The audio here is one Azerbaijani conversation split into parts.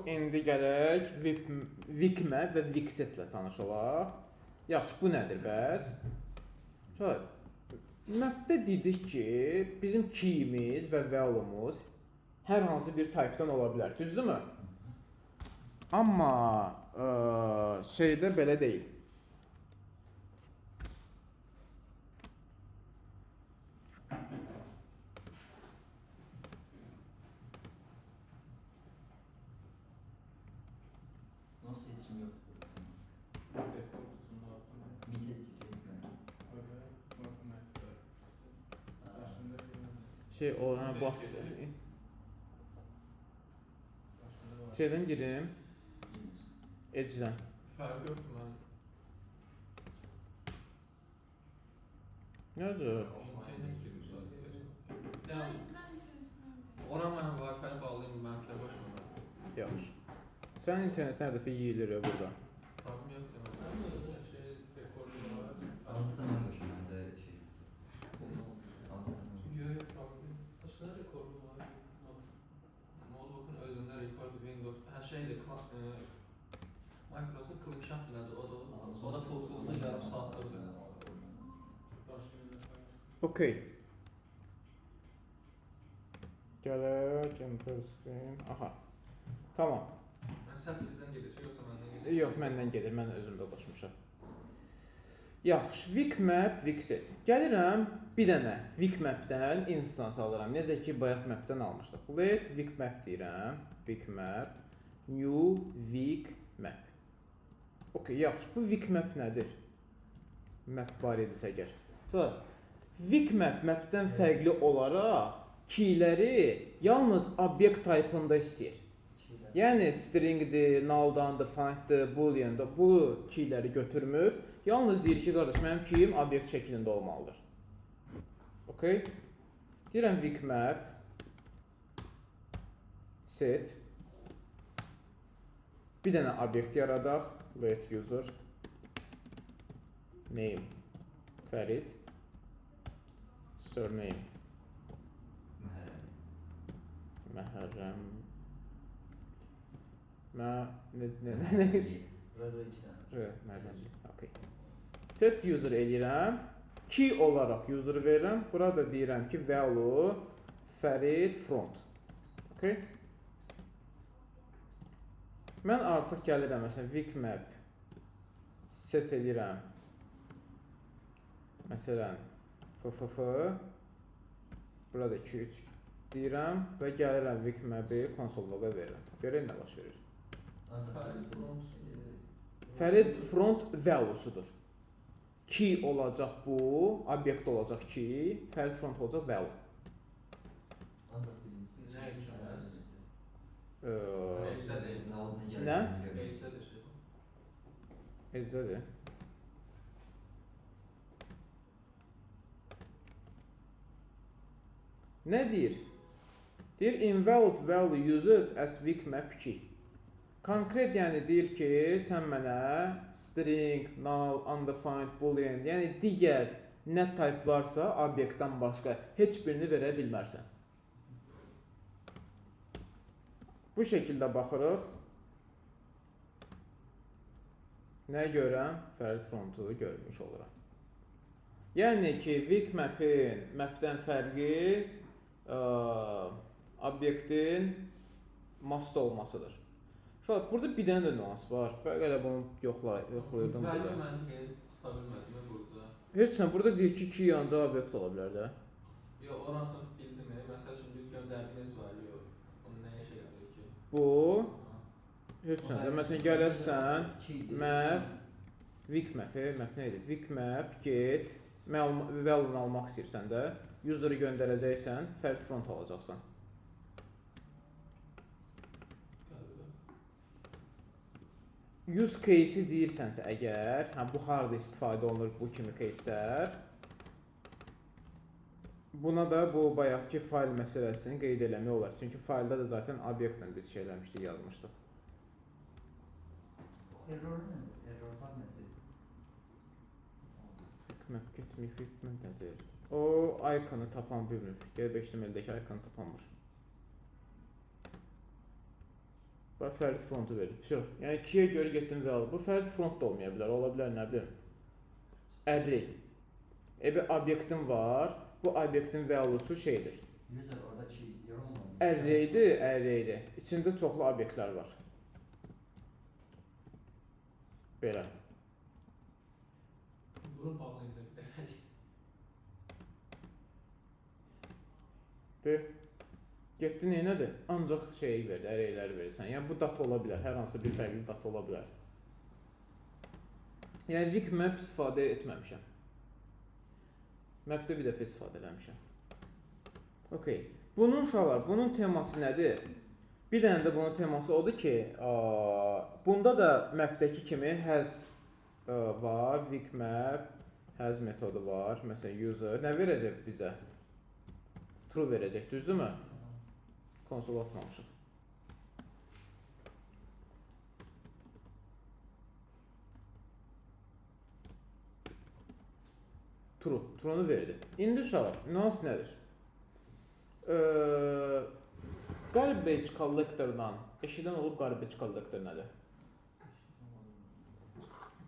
indi gələk Wikmap və Wixset ilə tanış olaq. Yaxşı, bu nədir bəs? Mapdə dedik ki, bizim keyimiz və value'muz hər hansı bir type'dan ola bilər, düzdürmü? Amma şeydə belə deyil. Nasıl seçim yoktu burada? Şey o bax. Şeydən girim. Edge'dən. Fərq yoxdur mən. Necə? İnternet girdim sadəcə. Yəni ora mən Wi-Fi-ni bağlayım, mənimkilə başlamam. Yaxşı. Sənin internet hər dəfə yeyilir ya burada. Problem yoxdur mən. Mən özümə şey rekordu var. Azısı mən başım, mən də şey seçim. Azısı mən. Yox, problem. Başında rekordu var. Notebook'un özündə rekord Windows, hər şeydir. Microsoft ClickShop elədi, o da pulsuzda yarım saatda özünə. Okey. Gələk, enter screen. Aha. Tamam. Səs sizdən gedəcək, yoxsa məndən gedəcək? Yox, məndən gedir, mən özümdə qoşmuşam. Yaxşı, Wikmap, Wixset. Gəlirəm bir dənə Wikmapdən instance alıram. Necə ki, bayaq mapdən almışdıq. Let Wikmap deyirəm. Wikmap, new Wikmap. Okey, yaxşı. Bu Wikmap nədir? Map var idisə əgər. Sonra, Wikmap mapdən fərqli olaraq keyləri yalnız obyekt type-ında istəyir. Yəni stringdir, null'dandır, find'dir, boolean'dır. Bu keyləri götürmür. Yalnız deyir ki, qardaş, mənim keyim obyekt şəklində olmalıdır. Okey? Deyirəm Wikmap set. Bir dənə obyekt yaradaq. Let user name Fərid surname Məhərrəm Okay. Set user eləyirəm. Key olaraq user verirəm. Burada deyirəm ki, value Fərid front. Okay. Mən artıq gəlirəm, məsələn, Wikmap set eləyirəm. Məsələn, FFF burada 2-3 deyirəm və gəlirəm Wikmap-i konsolluğa verirəm. Görək nə baş verir. Fərid front value-sudur. Key olacaq bu, obyekt olacaq key, Fərid front olacaq value. Ancaq birincisi Nə üçün? Nə? Ecdədir şey. Ecdədir. Nə deyir? Deyir invalid value used as Wikmap key. Konkret yəni deyir ki, sən mənə string, null, undefined, boolean, yəni digər nə type varsa obyektdən başqa heç birini verə bilmərsən. Bu şəkildə baxırıq. Nə görəm? Fərid frontu görmüş oluram. Yəni ki, Wikmap'in mapdən fərqi obyektin master olmasıdır. Burada bir dənə də nüans var. Belə bunu yoxlayırdım burada. Mən tuta bilmədim burada. Heç nə, burada deyir ki, key ancaq obyekt ola bilər də. Yox, orasını bildim. Məsəl üçün biz göndərdiyimiz var, yox. Onun nəyə şey yarayır ki? Bu, heç nə də. Məsələn, gələsən, map, Wikmap, map nə idi? Wikmap, get, value-nu almaq istəyirsən də, user-ı göndərəcəksən, Fərid front alacaqsan. Use case-i deyirsənsə əgər, bu harada istifadə olunur bu kimi case-lər, buna da bu bayaqki fayl məsələsini qeyd eləmək olar. Çünki faylda da zaten obyektlə biz şeyləmişdik, yazmışdıq. Error nədir? Errorlar nədir? Wikmap getmir, Wikmap nədir? O, iconu tapan bilmir. Gəlib HTML-dəki iconu tapanmır. Bax, fərdi frontu verir. Vəsə, yəni 2-yə görə getdim və aldım. Bu fərdi front da olmaya bilər. Ola bilər, nə bilim. Array. Bir obyektim var. Bu obyektin value'su şeydir. User oradakı yorum mu? Arraydir. İçində çoxlu obyektlər var. Belə. Bunu bağlayın da bir dəfəlik. Getdi neynədir? Ancaq şeyi verdi, arrayləri verirsən. Yəni bu data ola bilər, hər hansı bir fərqli data ola bilər. Yəni Vec map istifadə etməmişəm. Mapdə bir dəfə istifadə eləmişəm. Okay. Bunun uşaqlar, bunun teması nədir? Bir dənə də bunun teması odur ki, bunda da mapdəki kimi has var, Vec map, has metodu var. Məsələn, user nə verəcək bizə? True verəcək, düzdürmü? Konsol atmamışıq. True'nu verdi. İndi uşaqlar, nüans nədir? Garbage collector'dan eşidən olub garbage collector nədir?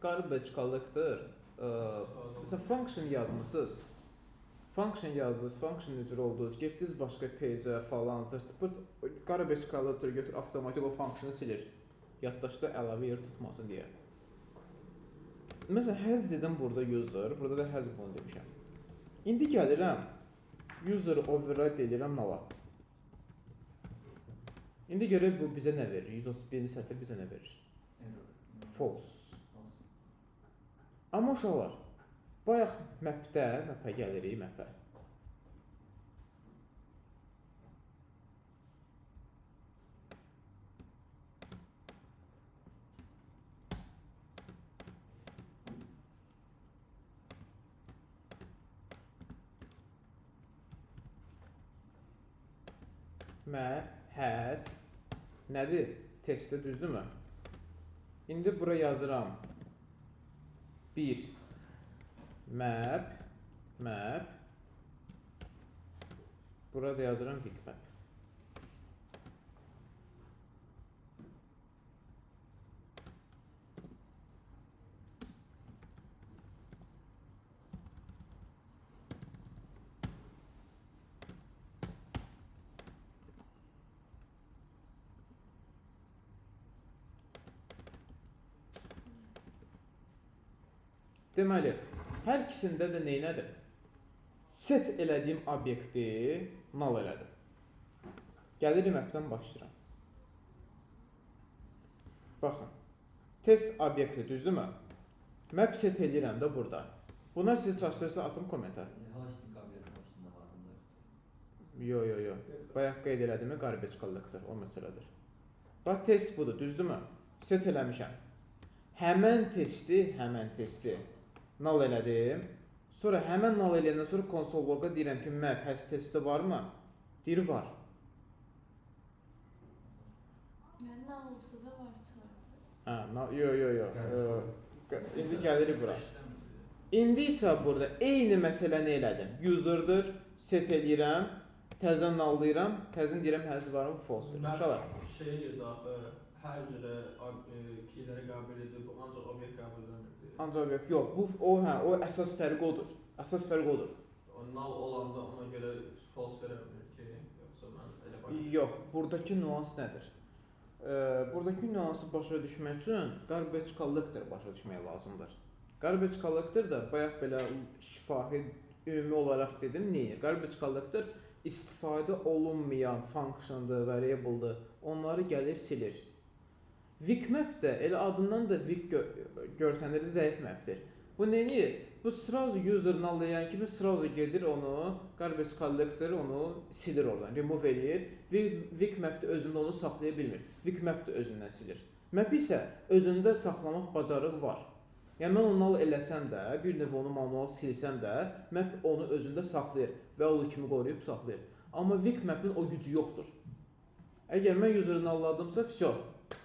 Garbage collector mesela function yazmışsınız. Function yazdınız, function necə oldunuz, getdiniz başqa page-ə falan, zırt-pırt, garbage collector götür, avtomatik o functionu silir. Yaddaşda əlavə yer tutmasın deyə. Mesela has dedim burada user, burada da has bunu demişəm. İndi gəlirəm, user override edirəm nala. İndi görək bu bizə nə verir, 131-ci sətr bizə nə verir? False. Amma uşaqlar, bayaq mapə gəlirik, mapə. Map, has, nədir? Testdə düzdürmü? İndi bura yazıram. 1 map. Burada yazıram Vec map. Deməli, hər ikisində də neynədir? Set elədiyim obyekti null elədim. Gəlirim mapdən başlayıram. Baxın, test obyekti düzdürmü? Map set eləyirəm də burada. Buna sizi çaşdırırsa atın komentar. Hosting qabiliyyəti opsiyasında var bunda. Yo. Bayaq qeyd elədim garbage collector, o məsələdir. Bax, test budur, düzdürmü? Set eləmişəm. Həmən testi null elədim. Sonra həmən null eləyəndən sonra console log'a deyirəm ki, map has testi varmı? Deyir var. Yəni null olsa da var çıxardı. Yo. İndi gəlirik bura. İndi isə burada eyni məsələni elədim. User'dır, set eləyirəm, təzən nulllayıram, təzən deyirəm has varmı, false verir. Uşaqlar. Şey edirdi axı, hər cürə keyləri qəbul edir, bu ancaq obyekt qəbul edilmir. Ancaq obyekt yox, o əsas fərqi odur. O null olanda ona görə false verə bilər ki, yoxsa mən elə başa Yox, buradakı nüans nədir? Buradakı nüansı başa düşmək üçün garbage collector başa düşmək lazımdır. Garbage collector da bayaq belə şifahi ümumi olaraq dedim, niyə? Garbage collector istifadə olunmayan function'dır, variable'dır, onları gəlir silir. Vec map də elə adından da Vec görsənir, zəif mapdir. Bu neyini? Bu sırası user nullayan kimi sırası gedir onu, garbage collector onu silir oradan, remove edir. Vec map də özündə onu saxlaya bilmir. Vec map də özündən silir. Map isə özündə saxlamaq bacarığı var. Yəni mən onu null eləsəm də, bir növ onu manual silsəm də, map onu özündə saxlayır və o kimi qoruyub saxlayır. Amma Vec map'in o gücü yoxdur. Əgər mən user'ı nulladımsa, vəsə,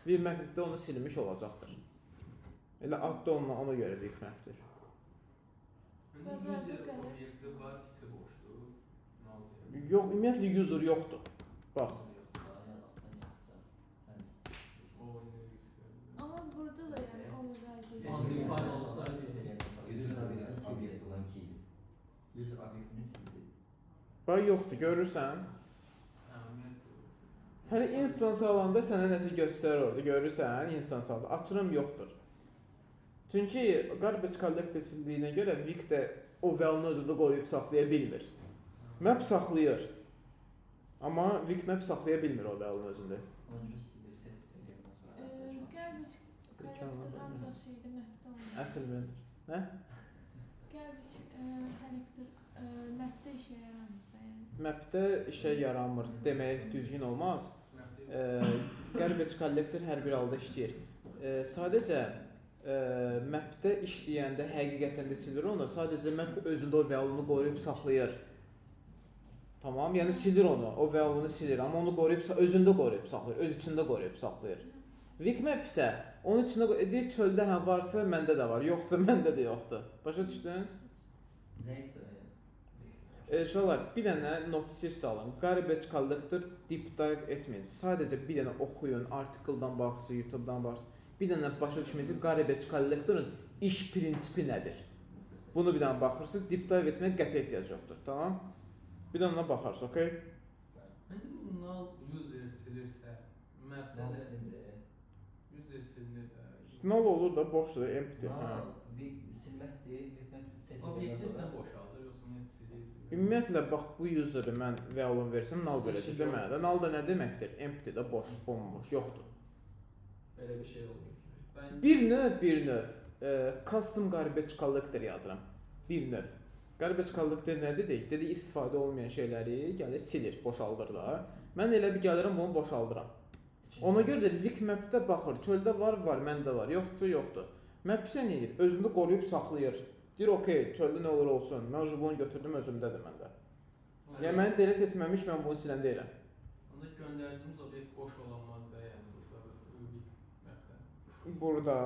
Vec map'də onu silmiş olacaqdır. Elə ad da ona görə Vec map'dir. Obyekti var, içi boşdur. Yox, ümumiyyətlə user yoxdur. Bax. Bax yoxdur, görürsən? Hələ instance alanda sənə nəsə göstərir orada, görürsən? Instance alanda açıram yoxdur. Çünki garbage collector sildiyinə görə Vik də o value-nu özündə qoruyub saxlaya bilmir. Map saxlayır. Amma Vik map saxlaya bilmir o value-nu özündə. Ona görə silir, set eləyəndən sonra. Garbage collector ancaq şeydə mapdə olmur. Əsl render. Nə? Garbage collector mapdə işə yaramır da yəni. Mapdə işə yaramır demək düzgün olmaz. Garbage collector hər bir halda işləyir. Sadəcə mapdə işləyəndə həqiqətən də silir onu. Sadəcə map özündə o value-nu qoruyub saxlayır. Tamam, yəni silir onu, o value-nu silir, amma onu özündə qoruyub saxlayır, öz içində qoruyub saxlayır. Vik map isə onun içində deyir çöldə hə varsa məndə də var, yoxdur məndə də yoxdur. Başa düşdün? Zəifdir. Şolar, bir dənə notis alın. Garbage collector deep dive etməyin. Sadəcə bir dənə oxuyun, artikeldan baxsın, YouTube-dan baxsın. Bir dənə başa düşməyiniz garbage collectorun iş prinsipi nədir? Bunu bir dənə baxırsınız, deep dive etməyə qəti ehtiyac yoxdur, tamam? Bir dənə ona baxarsınız, okey? Məndə bu null user silirsə, mapdə Nasıl də silir? user silinir. Null olur da boşdur, empty. Silməkdir, set Obyektin sən boşaldır, yoxsa net silir? Ümumiyyətlə, bax bu user'ı mən value versəm, null verəcək də mənə də. Null da nə deməkdir? Empty də boş, bomboş, yoxdur. Belə bir şey olmuyor. Bir növ custom garbage collector yazıram. Bir növ. Garbage collector nə dedik? Dedik istifadə olmayan şeyləri gəlir silir, boşaldır da. Mən elə bir gəlirəm bunu boşaldıram. Ona görə də Vik mapdə baxır, çöldə var, məndə var, yoxdur, yoxdur. Map sən edir, özündə qoruyub saxlayır. Deyir, okey, çöldə nə olur olsun, mən bunu götürdüm, özümdədir məndə. Yəni məni delete etməmiş, mən bunu silən deyirəm. Onda göndərdiyimiz obyekt boş olamaz da, yəni burada Vik mapdə. Burada,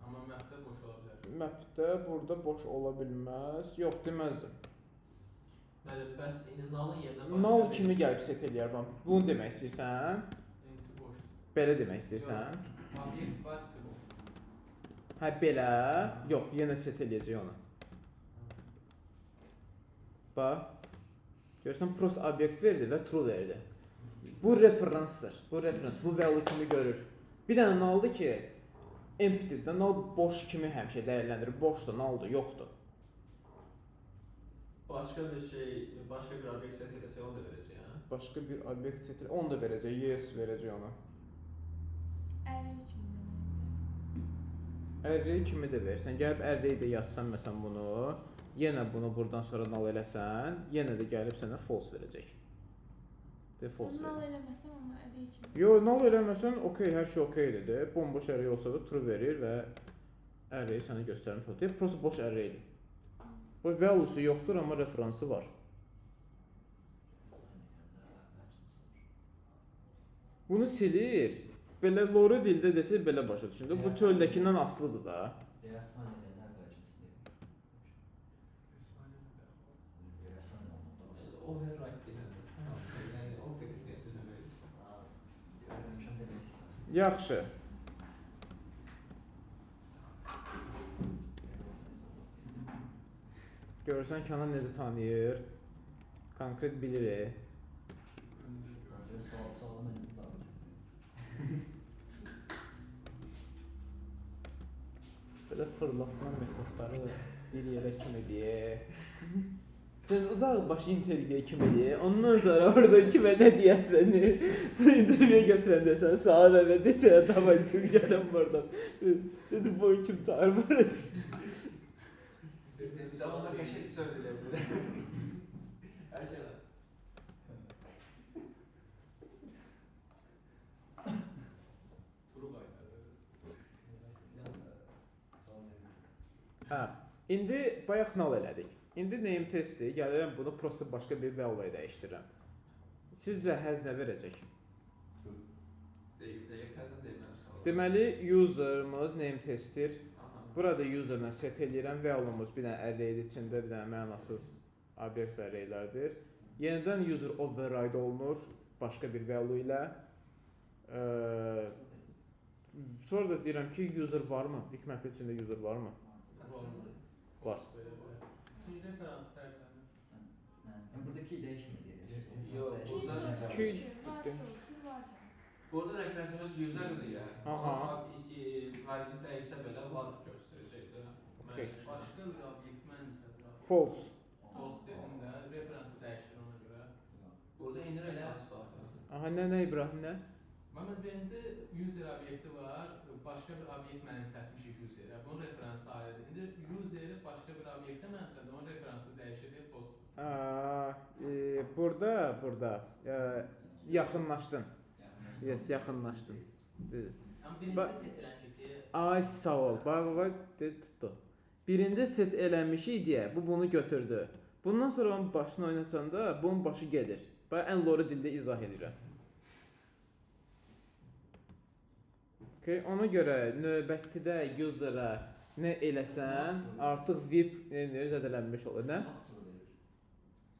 Amma mapdə boş ola bilər. mapdə burada boş ola bilməz. Yox, deməzdim. Müəllim, bəs indi null'ın yerinə Null kimi gəlib set eləyər bana. Bunu demək istəyirsən? İnci boş. Belə demək istəyirsən? Obyekt var, içi boş. Hə, belə. Yox, yenə set eləyəcək onu. Bax. Görürsən, pros obyekt verdi və true verdi. Bu referansdır. Bu referans, bu value kimi görür. Bir dənə null'dır ki, empty'də null boş kimi həmişə dəyərləndirir. Boşdur, null'dur, yoxdur. Başqa bir şey, başqa bir obyekt set eləsə onu da verəcək, hə? Başqa bir obyekt set eləyir, onu da verəcək, yes verəcək ona. Array kimi də verəcək. Array kimi də versən, gəlib array də yazsan məsələn bunu, yenə bunu buradan sonra null eləsən, yenə də gəlib sənə false verəcək. De false Null verir. eləməsəm amma array kimi. Yo, null eləməsən, okey, hər şey okeydir de. Bomboş array olsa da true verir və array sənə göstərmiş olur. Deyir, prosto boş arraydir. Bu value'su yoxdur, amma referansı var. Bunu silir. Belə lore dildə desə belə başa düşündü. Bu çöldəkindən asılıdır da. Rəsman elədə bəlkə silir. Override deyilən. Yəni o qədər sözü verir. Görmüşəm demək istəyirəm. Yaxşı. Görürsən Kənan necə tanıyır. Konkret bilir. Sualı mən cavab istəyirəm. Belə fırlatma metodları bir yerə kimi deyə. Sən uzaq başı intervyuya kimi deyə. Ondan sonra orada kimə nə deyəsən, intervyuya götürəndə sən sağa və desə tamam çıx gələm buradan. Dedi bu kim çağırmır. Devamlı qəşəng söz elə bilər. Erkən. Turu qaytarır. Hə, indi bayaq null elədik. İndi name testi, gəlirəm bunu prosto başqa bir value dəyişdirirəm. Sizcə həz nə verəcək? Dəqiq təzən deyilməm sual. Deməli, user'ımız name testdir. Burada user'la set eləyirəm. Value'muz bir dənə array'dir, içində bir dənə mənasız obyekt və array'lərdir. Yenidən user override olunur başqa bir value ilə. Sonra da deyirəm ki, user varmı? Vik map içində user varmı? Var. Çünki referans fərqlənir. Buradaki değişmedi. Yok, İki burada soruşur İki- ki, var soruşur, var. Burada referensimiz user'dir ya. Aha. Xarici dəyişsə belə var göstərəcəkdir. Okay. Başqa bir obyekt mənimsə ətrafı. False. False dedim də, referansı dəyişir ona görə. Burada indi referans daxilası. Aha, nə İbrahim, nə? Məmməd birinci user obyekti var, başqa bir obyekt mənimsətmişik userə. Bunun referansı ayrıdır. İndi useri başqa bir obyektə mənimsədə, onun referansı dəyişir deyə false. Burada yaxınlaşdın. Yes, yaxınlaşdın. Amma birinci Ba- set eləmişik deyə. Ay sağ ol. Bax, tutdu. Birinci set eləmişik deyə bu bunu götürdü. Bundan sonra onun başını oynatanda bunun başı gedir. Bax, ən lori dildə izah edirəm. Okay, ona görə növbətdə userə nə eləsən, artıq VIP zədələnmiş olur, nə?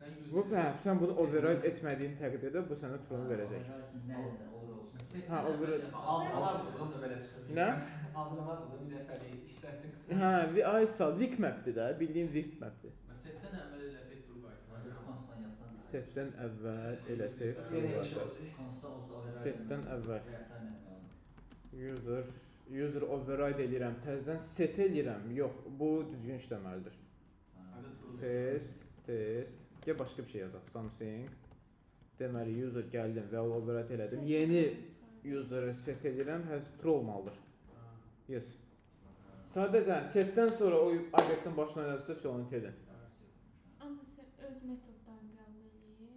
Sən Bu user sən bunu override etmədiyin təqdirdə bu sənə true verəcək. Nə olur olsun. Ha, o bir- Aldırmaz buradan da belə çıxır. Nə? Aldırmaz buradan bir dəfəlik işlətdik. Hə, ay sal, Vic mapdir də, bildiyin Vic mapdir. setdən əvvəl eləsək true qaytarır. Konstan yazsan. Setdən əvvəl eləsək Yenə true iş qaytar. olacaq. Konstan olsa override. Setdən əvvəl Rəsəmlə. user override edirəm, təzədən set edirəm. Yox, bu düzgün işləməlidir. Hadi true. Test. Gəl başqa bir şey yazaq. Something. Deməli user gəldim və override elədim. Yeni user'ı set edirəm, həz true olmalıdır. Yes. Sadəcə setdən sonra o obyektin başına gəlsə, vəsə onu iterin. Ancaq sən öz metodlarını qəbul edir.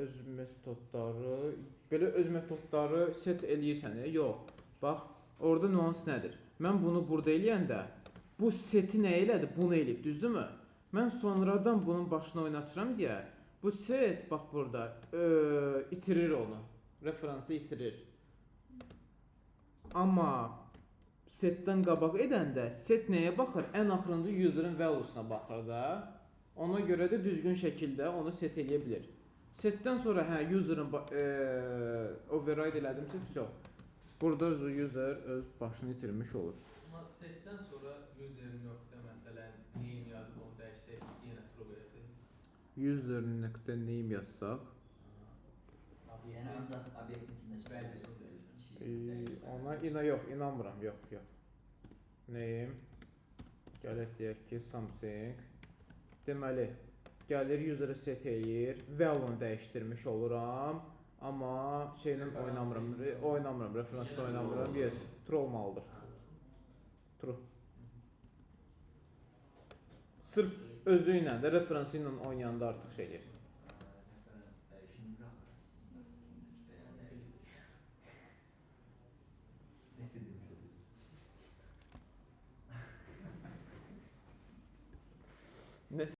Öz metodları, belə öz metodları set eləyirsən, yox. Bax, orada nüans nədir? Mən bunu burada eləyəndə bu seti nə elədi? Bunu eləyib, düzdürmü? Mən sonradan bunun başına oynatıram deyə bu set bax burada itirir onu. Referansı itirir. Amma setdən qabaq edəndə set nəyə baxır? Ən axırıncı user'ın valuesuna baxır da. Ona görə də düzgün şəkildə onu set eləyə bilir. Setdən sonra hə user'ın override elədimsə, vəsə. Burada user öz başını itirmiş olur. Amma setdən sonra user nöqtə məsələn name yazıb onu dəyişsək yenə true verəcək. User nöqtə name yazsaq, Yəni ancaq obyektin içindəki ona inanmıram, yox. Name gələk deyək ki, something. Deməli, gəlir user'ı set eləyir, value-nu dəyişdirmiş oluram, amma şeylə oynamıram, referansla oynamıram. Yes, true olmalıdır. True. Sırf özü ilə də referansı ilə oynayanda artıq şey eləyir.